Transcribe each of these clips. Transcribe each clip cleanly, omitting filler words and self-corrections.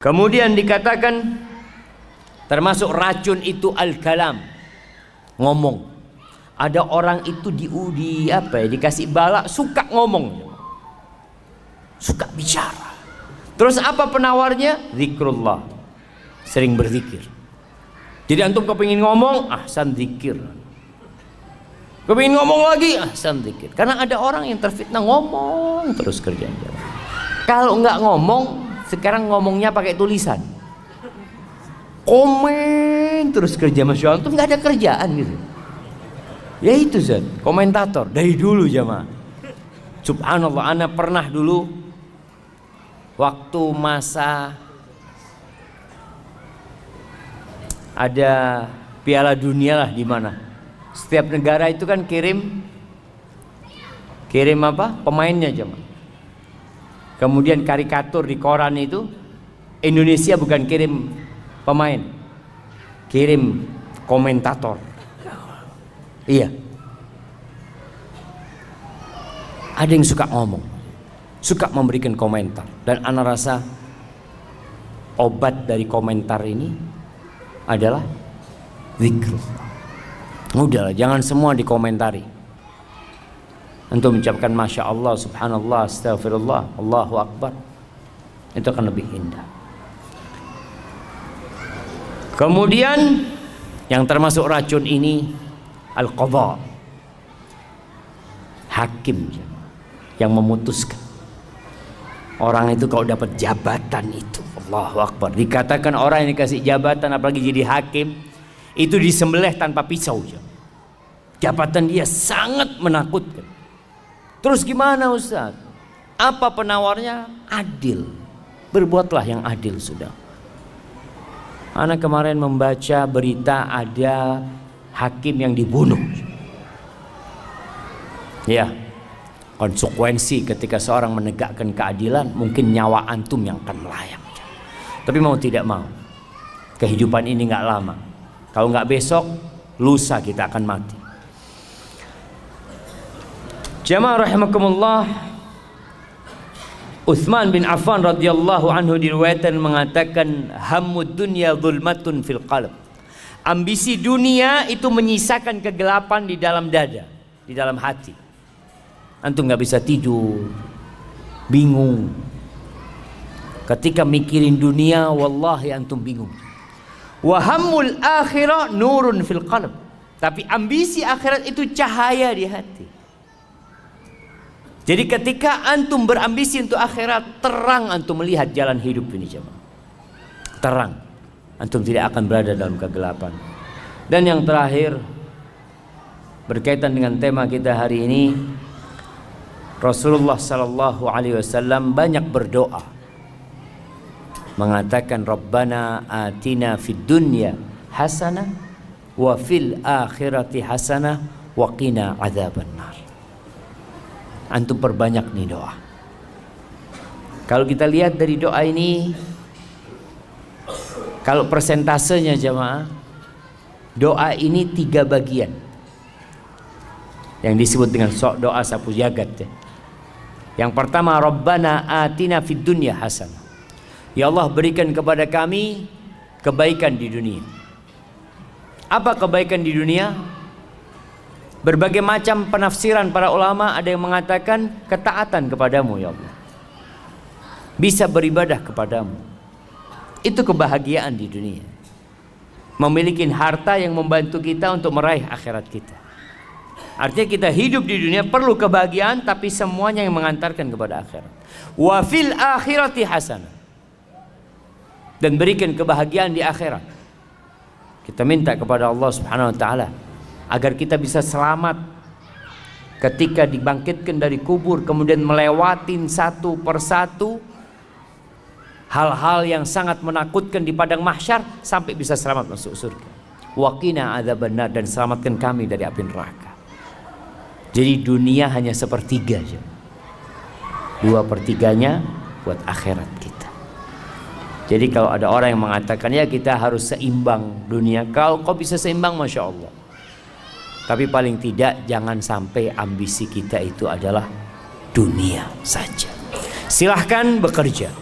Kemudian dikatakan termasuk racun itu al-kalam, ngomong. Ada orang itu dikasih bala suka ngomong, suka bicara. Terus apa penawarnya? Zikrullah, sering berzikir. Jadi antum kepingin ngomong, ahsan zikir. Kepingin ngomong lagi, ahsan zikir. Karena ada orang yang terfitnah ngomong terus kerjanya. Kalau nggak ngomong, sekarang ngomongnya pakai tulisan, komen terus kerja. Masya Allah, tuh nggak ada kerjaan gitu. Ya itu Zat, komentator dari dulu jamaah. Subhanallah, ana pernah dulu waktu masa ada Piala Dunia lah, di mana setiap negara itu kan kirim apa pemainnya jamaah. Kemudian karikatur di koran itu, Indonesia bukan kirim pemain, kirim komentator. Iya. Ada yang suka ngomong, suka memberikan komentar. Dan ana rasa obat dari komentar ini adalah zikr. Udahlah, jangan semua dikomentari. Untuk mengucapkan Masya Allah, Subhanallah, Astagfirullah, Allahu Akbar, itu akan lebih indah. Kemudian yang termasuk racun ini al-qadha, hakim yang memutuskan. Orang itu kalau dapat jabatan itu, Allahu Akbar, dikatakan orang yang dikasih jabatan apalagi jadi hakim itu disembelih tanpa pisau. Jabatan dia sangat menakutkan. Terus gimana Ustaz? Apa penawarnya? Adil. Berbuatlah yang adil sudah. Anak kemarin membaca berita ada hakim yang dibunuh. Ya, konsekuensi ketika seorang menegakkan keadilan, mungkin nyawa antum yang akan melayang. Tapi mau tidak mau, kehidupan ini nggak lama. Kalau nggak besok, lusa kita akan mati. Jamaah rahimakumullah, Utsman bin Affan radhiyallahu anhu diriwayatkan mengatakan, hammud dunya zulmatun fil qalb. Ambisi dunia itu menyisakan kegelapan di dalam dada, di dalam hati. Antum nggak bisa tidur, bingung. Ketika mikirin dunia, wallahi antum bingung. Wa hammul akhirah nurun fil qalb. Tapi ambisi akhirat itu cahaya di hati. Jadi ketika antum berambisi untuk akhirat, terang antum melihat jalan hidup ini jemaah. Terang. Antum tidak akan berada dalam kegelapan. Dan yang terakhir, berkaitan dengan tema kita hari ini, Rasulullah sallallahu alaihi wasallam banyak berdoa. Mengatakan Rabbana atina fid dunya hasanah wa fil akhirati hasanah wa qina adzabannar. Antum perbanyak nih doa. Kalau kita lihat dari doa ini, kalau persentasenya jemaah, doa ini 3 bagian yang disebut dengan doa sapu jagat ya. Yang pertama, Rabbana atina fid dunya hasanah. Ya Allah, berikan kepada kami kebaikan di dunia. Apa kebaikan di dunia? Berbagai macam penafsiran para ulama. Ada yang mengatakan ketaatan kepadamu ya Allah, bisa beribadah kepadamu, itu kebahagiaan di dunia. Memiliki harta yang membantu kita untuk meraih akhirat kita. Artinya kita hidup di dunia perlu kebahagiaan, tapi semuanya yang mengantarkan kepada akhirat. Wa fil akhirati hasanah, dan berikan kebahagiaan di akhirat. Kita minta kepada Allah Subhanahu wa taala agar kita bisa selamat ketika dibangkitkan dari kubur, kemudian melewatin satu persatu hal-hal yang sangat menakutkan di padang mahsyar sampai bisa selamat masuk surga. Wa qina adzabannar, dan selamatkan kami dari api neraka. Jadi dunia hanya sepertiga aja. 2/3-nya buat akhirat kita. Jadi kalau ada orang yang mengatakan ya kita harus seimbang dunia, kalau kau bisa seimbang Masya Allah. Tapi paling tidak jangan sampai ambisi kita itu adalah dunia saja. Silahkan bekerja,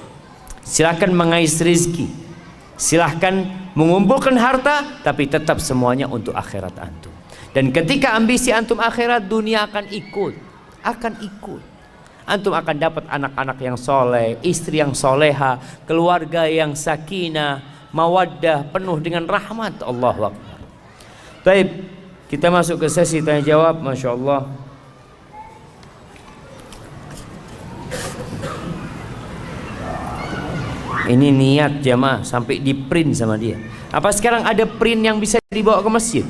Silahkan mengais rezeki, silahkan mengumpulkan harta, tapi tetap semuanya untuk akhirat antum. Dan ketika ambisi antum akhirat, dunia akan ikut. Antum akan dapat anak-anak yang soleh, istri yang soleha, keluarga yang sakinah, mawaddah, penuh dengan rahmat. Allahu Akbar. Baik, kita masuk ke sesi tanya jawab. Masya Allah. Ini niat jamaah sampai di print sama dia. Apa sekarang ada print yang bisa dibawa ke masjid?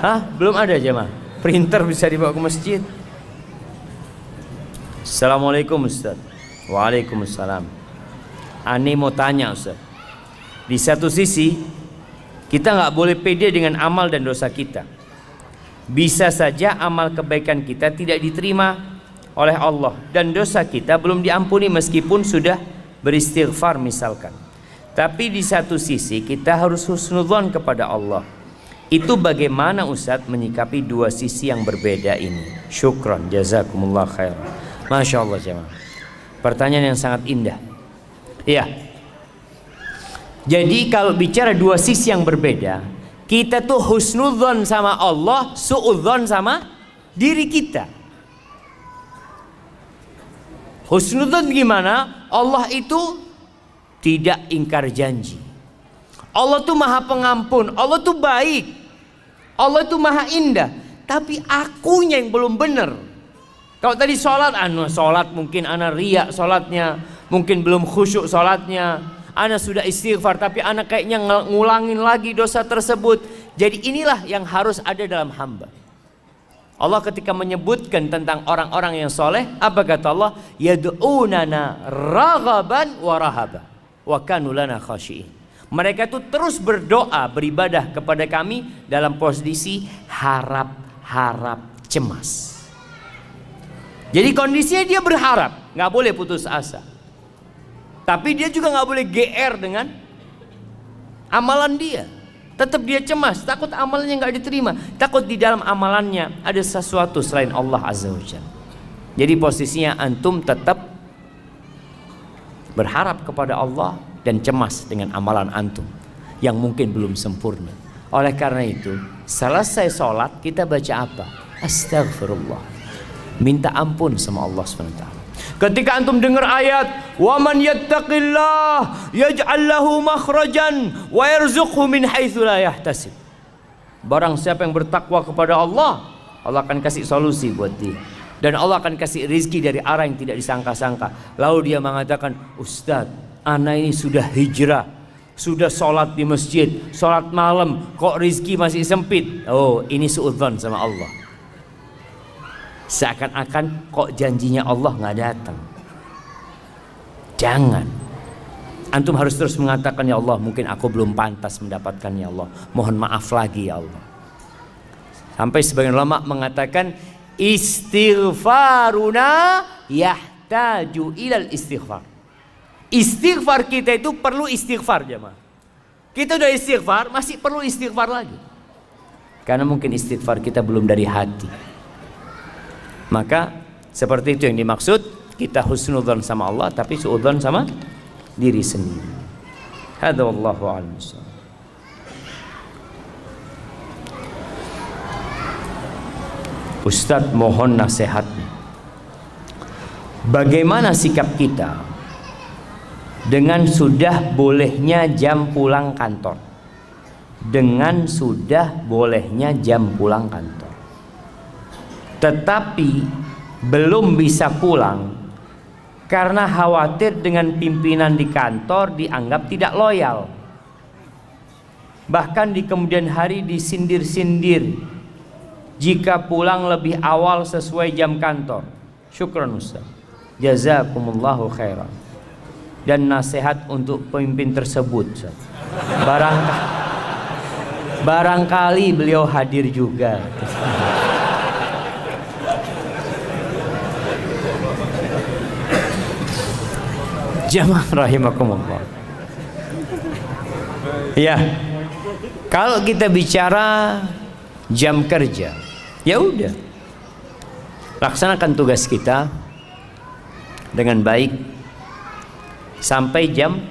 Hah? Belum ada jamaah. Printer bisa dibawa ke masjid. Assalamualaikum Ustaz. Waalaikumsalam. Ani mau tanya Ustaz. Di satu sisi kita nggak boleh pede dengan amal dan dosa kita. Bisa saja amal kebaikan kita tidak diterima oleh Allah dan dosa kita belum diampuni meskipun sudah beristighfar misalkan. Tapi di satu sisi kita harus husnudzon kepada Allah. Itu bagaimana Ustadz menyikapi dua sisi yang berbeda ini? Syukran, jazakumullah khair. Masya Allah jemaah. Pertanyaan yang sangat indah. Iya. Jadi kalau bicara dua sisi yang berbeda, kita tuh husnudzon sama Allah, suudzon sama diri kita. Husnudzon gimana? Allah itu tidak ingkar janji. Allah tuh maha pengampun. Allah tuh baik. Allah tuh maha indah. Tapi akunya yang belum benar. Kalau tadi sholat, sholat mungkin ana riya sholatnya, mungkin belum khusyuk sholatnya. Ana sudah istighfar, tapi ana kayaknya ngulangin lagi dosa tersebut. Jadi inilah yang harus ada dalam hamba. Allah ketika menyebutkan tentang orang-orang yang soleh, apa kata Allah? Yad'unana raghaban wa rahaba wa kanu lana khashi'in. Mereka itu terus berdoa, beribadah kepada kami dalam posisi harap-harap cemas. Jadi kondisinya dia berharap, nggak boleh putus asa. Tapi dia juga nggak boleh GR dengan amalan dia. Tetap dia cemas, takut amalnya nggak diterima, takut di dalam amalannya ada sesuatu selain Allah Azza wa Jalla. Jadi posisinya antum tetap berharap kepada Allah dan cemas dengan amalan antum yang mungkin belum sempurna. Oleh karena itu, selesai sholat kita baca apa? Astaghfirullah, minta ampun sama Allah SWT. Ketika antum dengar ayat wa man yattaqillah yaj'al lahu makhrajan wa yarzuqhu min haitsu la yahtasib. Barang siapa yang bertakwa kepada Allah, Allah akan kasih solusi buat dia. Dan Allah akan kasih rizki dari arah yang tidak disangka-sangka. Lalu dia mengatakan, Ustaz, ana ini sudah hijrah, sudah sholat di masjid, sholat malam, kok rizki masih sempit. Oh, ini suudzon sama Allah. Seakan-akan kok janjinya Allah nggak datang. Jangan. Antum harus terus mengatakan, ya Allah, mungkin aku belum pantas mendapatkan, ya Allah, mohon maaf lagi ya Allah. Sampai sebagian ulama mengatakan istighfaruna yahtaju ilal istighfar. Istighfar kita itu perlu istighfar jemaah. Kita udah istighfar, masih perlu istighfar lagi. Karena mungkin istighfar kita belum dari hati. Maka seperti itu yang dimaksud, kita husnudzon sama Allah tapi suudzon sama diri sendiri. Hadza wallahu a'lam. Ustadz mohon nasihatnya. Bagaimana sikap kita dengan sudah bolehnya jam pulang kantor? Dengan sudah bolehnya jam pulang kantor, tetapi belum bisa pulang karena khawatir dengan pimpinan di kantor dianggap tidak loyal. Bahkan di kemudian hari disindir-sindir jika pulang lebih awal sesuai jam kantor. Syukran Ustaz, jazakumullahu khairan. Dan nasihat untuk pemimpin tersebut Ustaz. Barangkali beliau hadir juga. Jamaah rahimakumullah. Ya, kalau kita bicara jam kerja, ya udah, laksanakan tugas kita dengan baik Sampai jam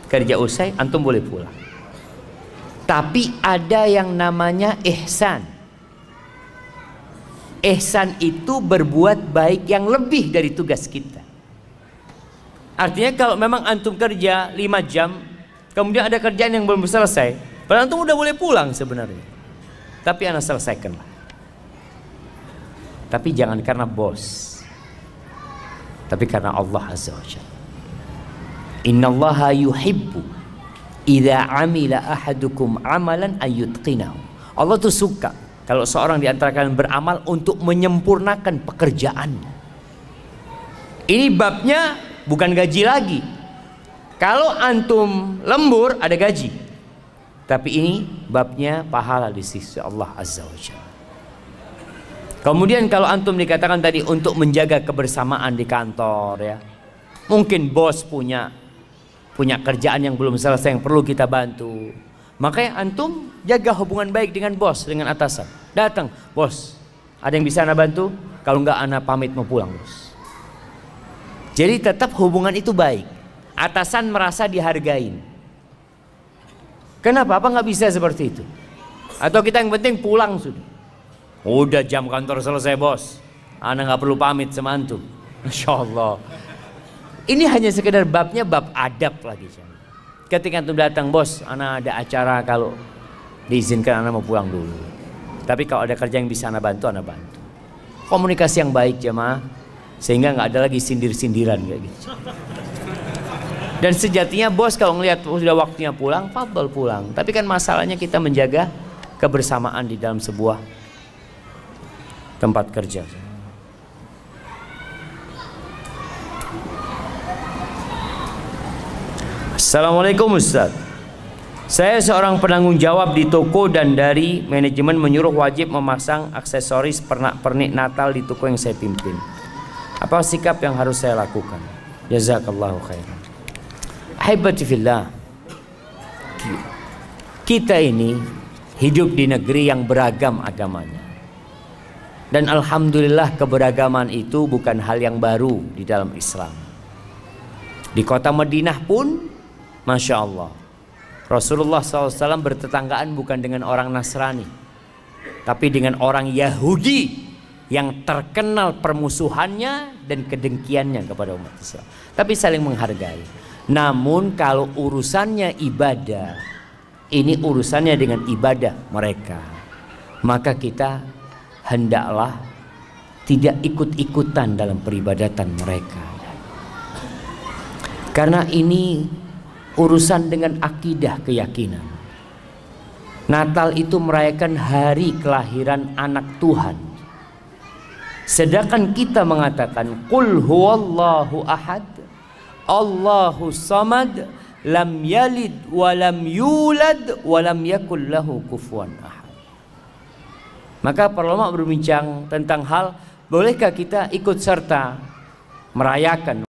kerja usai antum boleh pulang. Tapi ada yang namanya ihsan. Ihsan itu berbuat baik yang lebih dari tugas kita. Artinya kalau memang antum kerja 5 jam, kemudian ada kerjaan yang belum selesai, padahal antum udah boleh pulang sebenarnya. Tapi anda selesaikanlah. Tapi jangan karena bos, tapi karena Allah Azza wa Jalla. Innallaha yuhibbu idza amila ahadukum amalan ayyutqinahu. Allah tuh suka kalau seorang di antara kalian beramal untuk menyempurnakan pekerjaannya. Ini babnya bukan gaji lagi. Kalau antum lembur ada gaji. Tapi ini babnya pahala di sisi Allah Azza wa Jalla. Kemudian kalau antum dikatakan tadi untuk menjaga kebersamaan di kantor ya. Mungkin bos punya kerjaan yang belum selesai yang perlu kita bantu. Makanya antum jaga hubungan baik dengan bos, dengan atasan. Datang, bos, ada yang bisa anda bantu? Kalau enggak anda pamit mau pulang, bos. Jadi tetap hubungan itu baik. Atasan merasa dihargain. Kenapa? Apa nggak bisa seperti itu? Atau kita yang penting pulang sudah. Udah jam kantor selesai, bos. Anda nggak perlu pamit sama antum. Masya Allah. Ini hanya sekedar babnya bab adab lagi. Ketika antum datang, bos, ana ada acara, kalau diizinkan ana mau pulang dulu. Tapi kalau ada kerja yang bisa ana bantu, ana bantu. Komunikasi yang baik jemaah, sehingga nggak ada lagi sindir-sindiran kayak gitu. Dan sejatinya bos kalau ngelihat sudah waktunya pulang, fadhol pulang. Tapi kan masalahnya kita menjaga kebersamaan di dalam sebuah tempat kerja. Assalamualaikum Ustaz. Saya seorang penanggung jawab di toko dan dari manajemen menyuruh wajib memasang aksesoris pernak-pernik Natal di toko yang saya pimpin. Apa sikap yang harus saya lakukan? Jazakallahu khairan. Ahibati fillah. Kita ini hidup di negeri yang beragam agamanya. Dan alhamdulillah keberagaman itu bukan hal yang baru di dalam Islam. Di kota Madinah pun Masya Allah, Rasulullah SAW bertetanggaan bukan dengan orang Nasrani, tapi dengan orang Yahudi yang terkenal permusuhannya dan kedengkiannya kepada umat Islam. Tapi saling menghargai. Namun kalau urusannya ibadah, ini urusannya dengan ibadah mereka, maka kita hendaklah tidak ikut-ikutan dalam peribadatan mereka. Karena ini urusan dengan akidah, keyakinan. Natal itu merayakan hari kelahiran anak Tuhan. Sedangkan kita mengatakan qul huwallahu ahad, Allahu samad, lam yalid wa lam yulad wa lam yakul lahu kufuwan ahad. Maka para ulama berbincang tentang hal bolehkah kita ikut serta merayakan